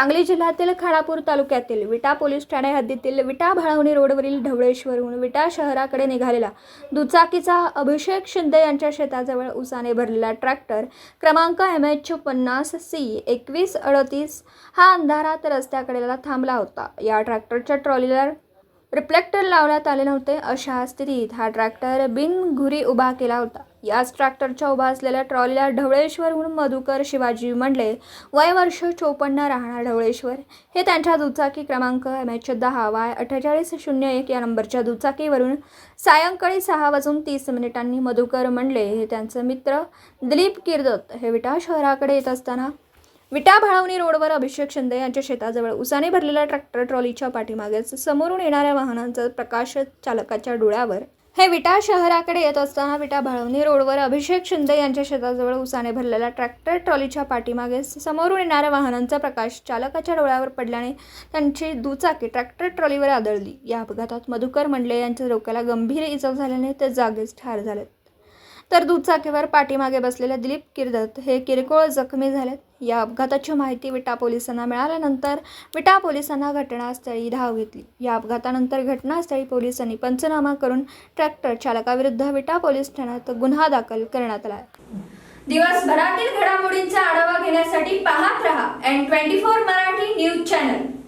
सांगली जिल्ह्यातील खानापूर तालुक्यातील विटा पोलीस ठाणे हद्दीतील विटा भाळवणी रोडवरील ढवळेश्वरहून विटा शहराकडे निघालेला दुचाकीचा अभिषेक शिंदे यांच्या शेताजवळ उसाने भरलेला ट्रॅक्टर क्रमांक MH50C2138 हा अंधारात रस्त्याकडेला थांबला होता। या ट्रॅक्टरच्या ट्रॉलीला रिफ्लेक्टर लावण्यात आले नव्हते। अशा स्थितीत हा ट्रॅक्टर बिनघुरी उभा केला होता। याच ट्रॅक्टरच्या उभा असलेल्या ट्रॉलीला ढवळेश्वरहून मधुकर शिवाजी मंडले वय वर्ष 54 राहणार ढवळेश्वर हे त्यांच्या दुचाकी क्रमांक MH10Y4801 या नंबरच्या दुचाकीवरून सायंकाळी 6:30 मधुकर मंडले हे त्यांचे मित्र दिलीप किर्दत हे विटा शहराकडे येत असताना विटा भाळवणी रोडवर अभिषेक शिंदे यांच्या शेताजवळ उसाने भरलेल्या ट्रॅक्टर ट्रॉलीच्या पाठीमागेच समोरून येणाऱ्या वाहनांचा प्रकाश चालकाच्या डोळ्यावर हे विटा शहराकडे येत असताना विटा भाळवणी रोडवर अभिषेक शिंदे यांच्या शेताजवळ उसाने भरलेल्या ट्रॅक्टर ट्रॉलीच्या पाठीमागे समोरून येणाऱ्या वाहनांचा प्रकाश चालकाच्या डोळ्यावर पडल्याने त्यांची दुचाकी ट्रॅक्टर ट्रॉलीवर आदळली। या अपघातात मधुकर मंडले यांच्या डोक्याला गंभीर इजा झाल्याने ते जागीच ठार झालेत, तर दुचाकीवर पाठीमागे बसलेले दिलीप किर्दत हे किरकोळ जखमी झालेत। या अपघाताची माहिती विटा पोलिसांना मिळाल्यानंतर विटा पोलिसांना घटनास्थळी धाव घेतली। या अपघातानंतर घटनास्थळी पोलिसांनी पंचनामा करून ट्रॅक्टर चालकाविरुद्ध विटा पोलीस ठाण्यात गुन्हा दाखल करण्यात आला आहे। दिवसभरातील घडामोडींचा आढावा घेण्यासाठी पाहत रहा N24 मराठी न्यूज चॅनल।